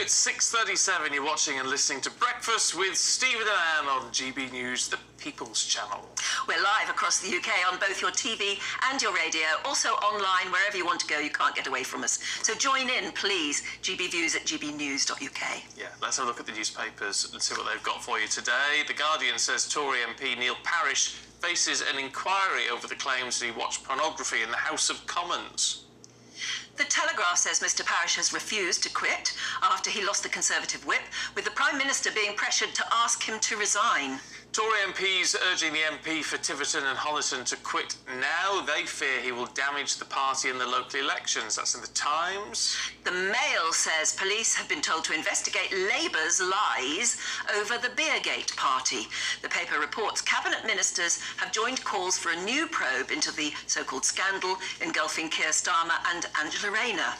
It's 6:37. You're watching and listening to Breakfast with Stephen and Anne on GB News, the People's Channel. We're live across the UK on both your TV and your radio, also online, wherever you want to go. You can't get away from us. So join in, please. GBViews at gbnews.uk. Yeah, let's have a look at the newspapers and see what they've got for you today. The Guardian says Tory MP Neil Parish faces an inquiry over the claims that he watched pornography in the House of Commons. The Telegraph says Mr Parish has refused to quit after he lost the Conservative whip, with the Prime Minister being pressured to ask him to resign. Tory MPs urging the MP for Tiverton and Honiton to quit now. They fear he will damage the party in the local elections. That's in the Times. The Mail says police have been told to investigate Labour's lies over the Beergate party. The paper reports cabinet ministers have joined calls for a new probe into the so-called scandal engulfing Keir Starmer and Angela Rayner.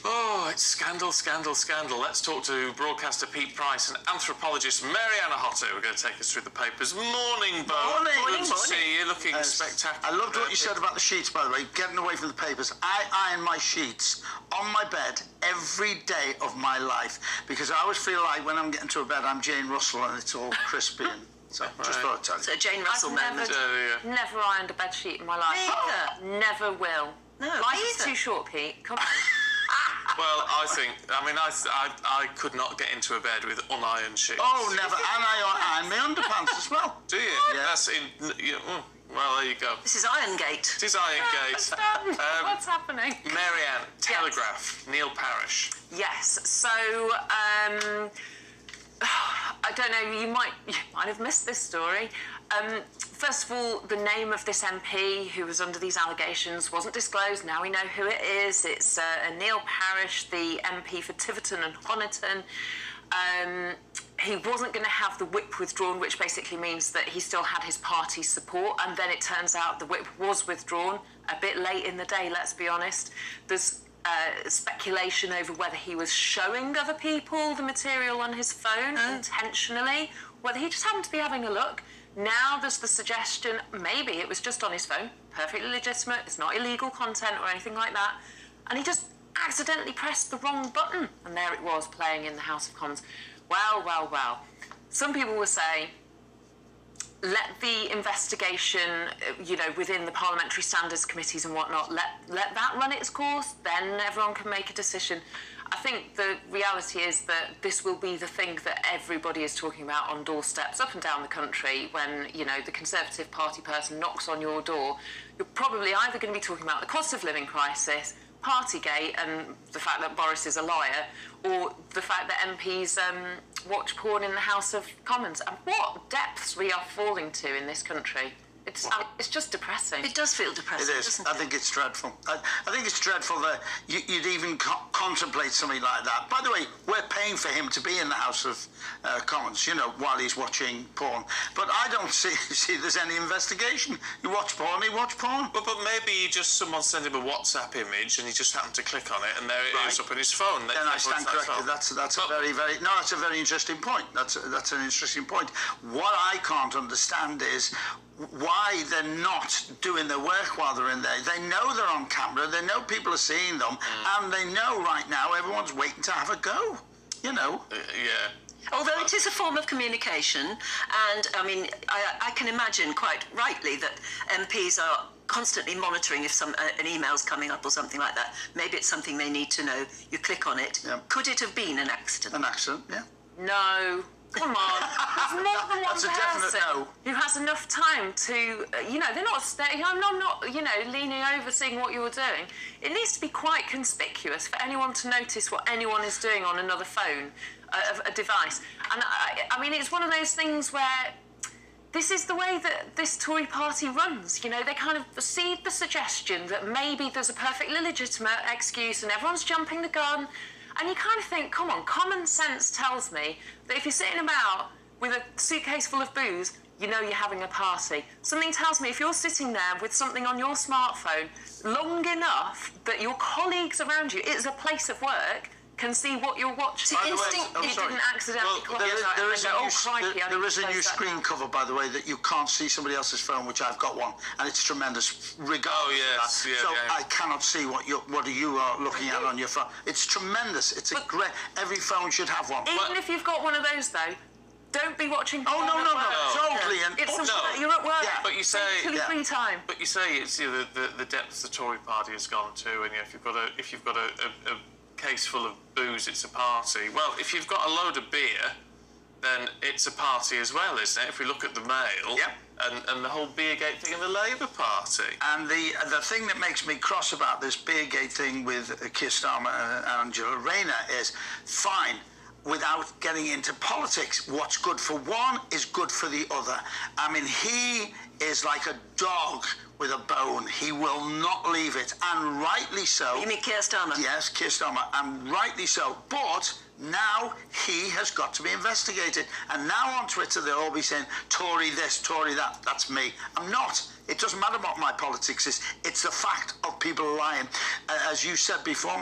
Oh, it's scandal, scandal, scandal. Let's talk to broadcaster Pete Price and anthropologist Mariana Hotto. We're going to take us through the papers. Morning, Bo. Morning. Good to see you, looking spectacular. I loved what you said about the sheets, by the way, getting away from the papers. I iron my sheets on my bed every day of my life because I always feel like when I'm getting to a bed, I'm Jane Russell and it's all crispy and... So, just thought I'd tell you. So, Jane Russell moment. Never ironed a bed sheet in my life. Neither. Never will. No, life is too short, Pete. Come on. Well, I could not get into a bed with unironed sheets. Oh, never. And I iron my underpants as well. Do you? Yeah. That's in... well, there you go. This is Irongate. It is Irongate. What's happening? Marianne, Telegraph, Neil Parish. Yes, so, I don't know, you might have missed this story. First of all, the name of this MP who was under these allegations wasn't disclosed. Now we know who it is. It's Neil Parish, the MP for Tiverton and Honiton. He wasn't going to have the whip withdrawn, which basically means that he still had his party's support, and then it turns out the whip was withdrawn a bit late in the day, let's be honest. There's speculation over whether he was showing other people the material on his phone intentionally, whether he just happened to be having a look. Now there's the suggestion maybe it was just on his phone, perfectly legitimate, it's not illegal content or anything like that, and he just accidentally pressed the wrong button, and there it was playing in the House of Commons. Well. Some people will say, let the investigation, within the parliamentary standards committees and whatnot, let that run its course, then everyone can make a decision. I think the reality is that this will be the thing that everybody is talking about on doorsteps up and down the country when, the Conservative Party person knocks on your door. You're probably either going to be talking about the cost of living crisis, Partygate and the fact that Boris is a liar, or the fact that MPs watch porn in the House of Commons. And what depths we are falling to in this country. It's just depressing. It does feel depressing, It is. doesn't I it? think it's dreadful. I think it's dreadful that you'd even contemplate something like that. By the way, we're paying for him to be in the House of Commons, while he's watching porn. But I don't see there's any investigation. You watch porn, he watch porn. But maybe someone sent him a WhatsApp image and he just happened to click on it and there it is up on his phone. Then I stand corrected. That's a very interesting point. That's an interesting point. What I can't understand is why they're not doing their work while they're in there. They know they're on camera, they know people are seeing them, and they know right now everyone's waiting to have a go, Yeah. Although it is a form of communication, and I can imagine quite rightly that MPs are constantly monitoring if an email's coming up or something like that. Maybe it's something they need to know. You click on it. Yeah. Could it have been an accident? An accident, yeah. No. Come on. There's more than one That's a definite person no. who has enough time to, they're not staying. I'm not, leaning over, seeing what you're doing. It needs to be quite conspicuous for anyone to notice what anyone is doing on another phone, a device. And it's one of those things where this is the way that this Tory party runs. They kind of seed the suggestion that maybe there's a perfectly legitimate excuse and everyone's jumping the gun. And you kind of think, come on, common sense tells me that if you're sitting about with a suitcase full of booze, you're having a party. Something tells me if you're sitting there with something on your smartphone long enough that your colleagues around you, it's a place of work, can see what you're watching. By the way, You sorry. didn't accidentally Well, close There it there and is go, a oh, new, crikey, I there need is to a new close that screen down. cover, by the way, that you can't see somebody else's phone, which I've got one, and it's tremendous. Regardless yes, of that. yeah, so yeah. I cannot see what you are looking at on your phone. It's tremendous. It's a great. Every phone should have one. Even if you've got one of those, though, don't be watching. Oh no, porn no, at no, work. totally. And It's No. you're at work. Yeah. But you say- Take Yeah. free time. But you say it's the depths the Tory party has gone to, and if you've got a case full of booze, it's a party. Well, if you've got a load of beer, then it's a party as well, isn't it? If we look at the Mail, Yep. and the whole Beergate thing in the Labour Party. And the thing that makes me cross about this Beergate thing with Keir Starmer and Angela Rayner is, fine, without getting into politics, what's good for one is good for the other. I mean, he is like a dog with a bone. He will not leave it, and rightly so. You mean Keir Starmer? Yes, Keir Starmer, and rightly so. But now he has got to be investigated. And now on Twitter, they'll all be saying, Tory this, Tory that. That's me. I'm not. It doesn't matter what my politics is. It's the fact of people lying. As you said before,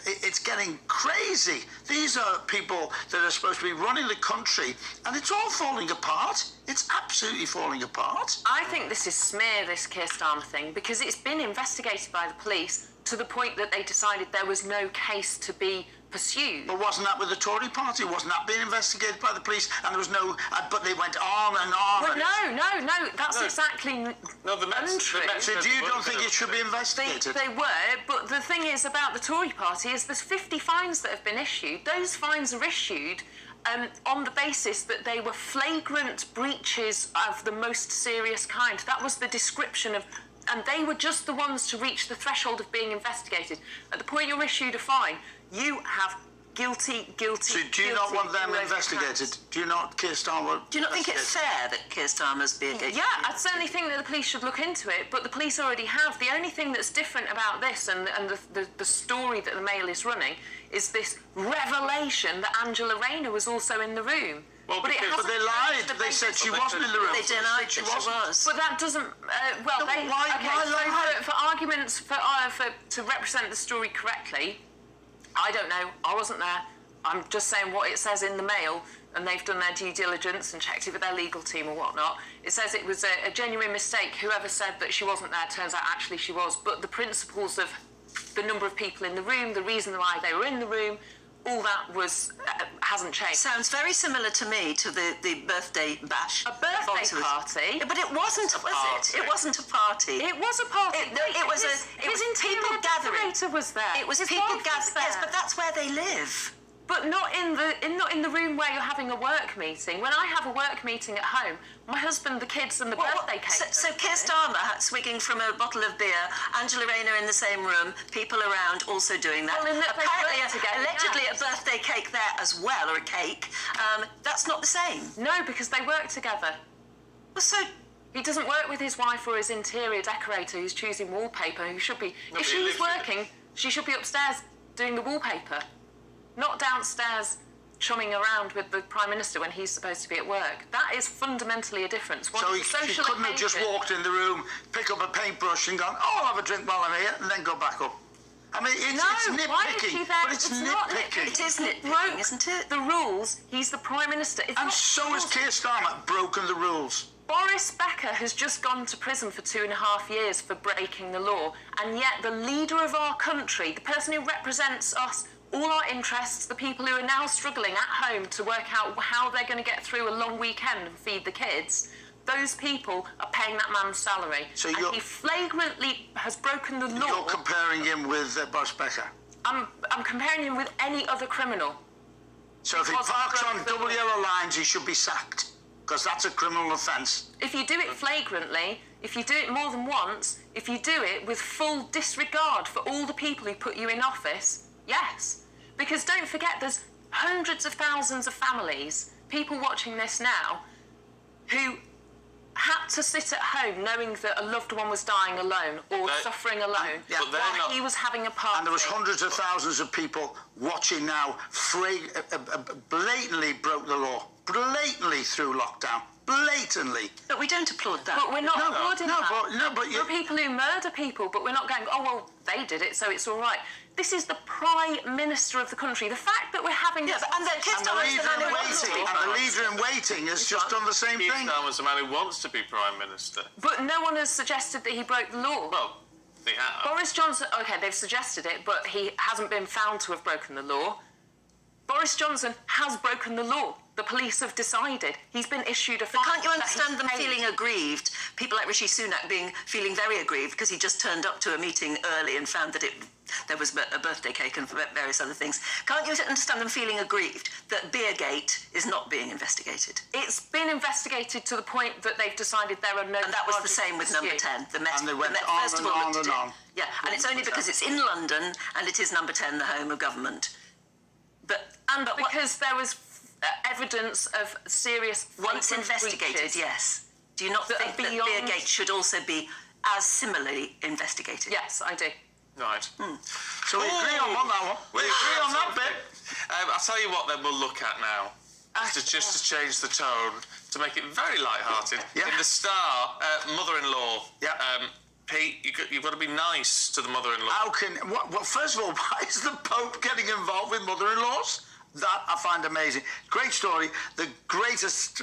it's getting crazy. These are people that are supposed to be running the country, and it's all falling apart. It's absolutely falling apart. I think this is smear, this Keir Starmer thing, because it's been investigated by the police to the point that they decided there was no case to be pursued. But wasn't that with the Tory party? Wasn't that being investigated by the police? And there was no... but they went on and on. Well, and no, that's No. exactly No, the Mets. untrue. So do you don't think it should be investigated? They were, but the thing is about the Tory party is there's 50 fines that have been issued. Those fines are issued on the basis that they were flagrant breaches of the most serious kind. That was the description of... And they were just the ones to reach the threshold of being investigated. At the point you're issued a fine, you have guilty. So do you not want them investigated? Do you not, Keir Starmer? Do you not think it's fair that Keir Starmer's Beergate? Yeah, I certainly think that the police should look into it, but the police already have. The only thing that's different about this and the story that the Mail is running is this revelation that Angela Rayner was also in the room. Well, But they lied. They said she wasn't in the room. They denied that she was. But that doesn't. Well, No, they, why okay. lie? So for arguments for to represent the story correctly, I don't know. I wasn't there. I'm just saying what it says in the Mail, and they've done their due diligence and checked it with their legal team or whatnot. It says it was a genuine mistake. Whoever said that she wasn't there, turns out actually she was. But the principles of the number of people in the room, the reason why they were in the room, all that was hasn't changed. Sounds very similar to me to the birthday bash. A birthday Obviously. party? Yeah, but it wasn't, was party. it? It wasn't a party. It was a party. It was his people interior gathering. decorator was there. It was His people wife was gathering. Yes, there. but that's where they live. But not in the room where you're having a work meeting. When I have a work meeting at home, my husband, the kids, and the birthday cake. So Keir Starmer swigging from a bottle of beer, Angela Rayner in the same room, people around also doing that. Well, in that they Apparently, work together, allegedly, yeah. a birthday cake there as well, or a cake. That's not the same. No, because they work together. Well, so He doesn't work with his wife or his interior decorator who's choosing wallpaper, who should be... No, if but he she's lives with working, she should be upstairs doing the wallpaper, not downstairs chumming around with the Prime Minister when he's supposed to be at work. That is fundamentally a difference. One So is a she social couldn't have just occasion. walked in the room, pick up a paintbrush and gone, oh, I'll have a drink while I'm here, and then go back up. I mean, it's No, why is she nitpicking, there? but it's not nitpicking. It is He nitpicking, broke isn't it? The rules. He's the Prime Minister. It's And not so has rules. Keir Starmer broken the rules. Boris Becker has just gone to prison for 2.5 years for breaking the law, and yet the leader of our country, the person who represents us, all our interests, the people who are now struggling at home to work out how they're going to get through a long weekend and feed the kids, those people are paying that man's salary. So and you're- he flagrantly has broken the law. You're comparing him with Boris Becker. I'm comparing him with any other criminal. So if he Because he parks broke on the double law. yellow lines, he should be sacked, because that's a criminal offence. If you do it flagrantly, if you do it more than once, if you do it with full disregard for all the people who put you in office, yes. Because don't forget, there's hundreds of thousands of families, people watching this now, who had to sit at home knowing that a loved one was dying alone or suffering alone Yeah, but they're while not- he was having a party. And there was hundreds of thousands of people watching now, blatantly broke the law, blatantly through lockdown, blatantly. But we don't applaud that. But we're not applauding that. But There are people who murder people, but we're not going, oh, well, they did it, so it's all right. This is the Prime Minister of the country. The fact that we're having... Yeah, and the leader in waiting has just done the same Keir thing. Starmer's the man who wants to be Prime Minister. But no one has suggested that he broke the law. Well, they have. Boris Johnson, OK, they've suggested it, but he hasn't been found to have broken the law. Boris Johnson has broken the law. The police have decided. He's been issued a fine. But can't you understand them feeling aggrieved? People like Rishi Sunak feeling very aggrieved because he just turned up to a meeting early and found that there was a birthday cake and various other things. Can't you understand them feeling aggrieved that Beergate is not being investigated? It's been investigated to the point that they've decided there are no... And that was the same with number 10. And they went on and on and on. Yeah, and it's only because it's in London and it is number 10, the home of government. Because there was evidence of serious... Once investigated, breaches. Yes. Do you not think that Beergate should also be as similarly investigated? Yes, I do. Right. So we agree on that one. We agree on that bit. I'll tell you what then we'll look at now. Just to change the tone, to make it very light-hearted. Yeah. In the Star, mother-in-law. Yeah. Pete, you've got to be nice to the mother-in-law. How can... Well, first of all, why is the Pope getting involved with mother-in-laws? That I find amazing. Great story. The greatest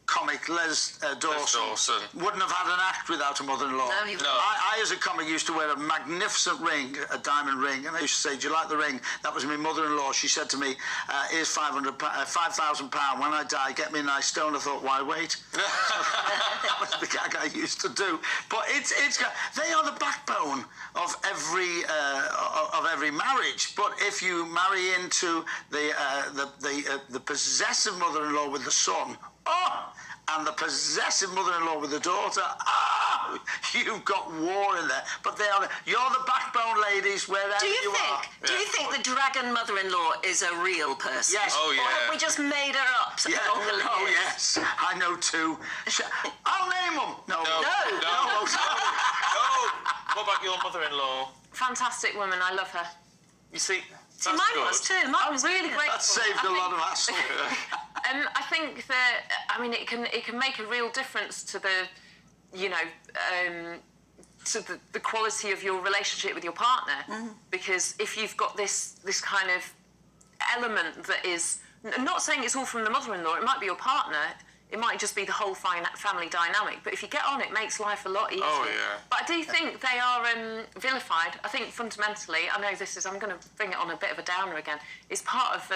comic, Les Dawson, wouldn't have had an act without a mother-in-law. No, he wouldn't. I, as a comic, used to wear a magnificent ring, a diamond ring, and I used to say, "Do you like the ring?" That was my mother-in-law. She said to me, "Here's £5,000. When I die, get me a nice stone." I thought, why wait? That was the gag I used to do. But they are the backbone of every marriage. But if you marry into the possessive mother-in-law with the son, and the possessive mother-in-law with the daughter, you've got war in there. But you're the backbone, ladies, wherever you are. Do you think the dragon mother-in-law is a real person? Yes. Oh, yeah. Or have we just made her up along the Oh, years? yes. I know two. I'll name them. No. No. What about your mother-in-law? Fantastic woman. I love her. You see, See, mine was too. Mine was really grateful. That saved a lot of hassle. I think that, I mean, it can make a real difference to the quality of your relationship with your partner. Because if you've got this kind of element that is, I'm not saying it's all from the mother-in-law, it might be your partner, it might just be the whole family dynamic, but if you get on, it makes life a lot easier. Oh, yeah. But I do think they are vilified. I think fundamentally, I know I'm going to bring it on a bit of a downer again, it's part of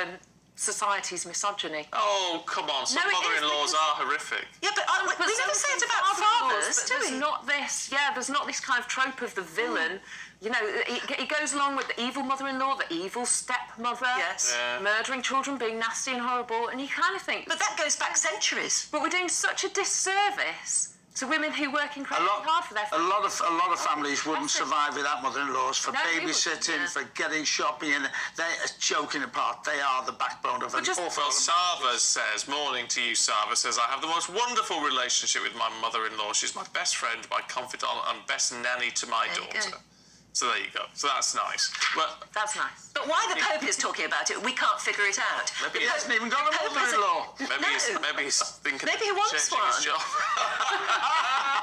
society's misogyny. Oh, come on. Some mother-in-laws are horrific. Yeah, but we never say it about fathers, do we? There's not this kind of trope of the villain. You know, it goes along with the evil mother-in-law, the evil stepmother, murdering children, being nasty and horrible, and you kind of think... But that goes back centuries. But we're doing such a disservice to women who work incredibly hard for their family. A lot of families wouldn't survive without mother-in-laws for babysitting, for getting shopping, and they're joking apart. They are the backbone of an awful... Well, Sava says, morning to you, Sava says, I have the most wonderful relationship with my mother-in-law. She's my best friend, my confidant, and best nanny to my daughter. So there you go. So that's nice. Well, that's nice. But why the Pope is talking about it, we can't figure it out. Maybe he hasn't even got a mother-in-law. Maybe he's thinking maybe he wants changing one. his job.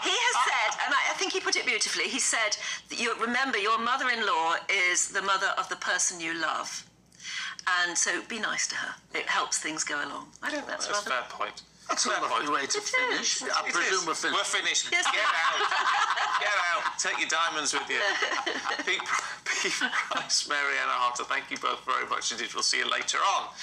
He has said, and I think he put it beautifully, he said, that remember, your mother-in-law is the mother of the person you love. And so be nice to her. It helps things go along. I think that's rather... a fair point. That's a lovely way to finish. I presume we're finished. We're finished. Yes. Get out. Get out. Take your diamonds with you. Pete Price, Mary Anna Harter, thank you both very much indeed. We'll see you later on.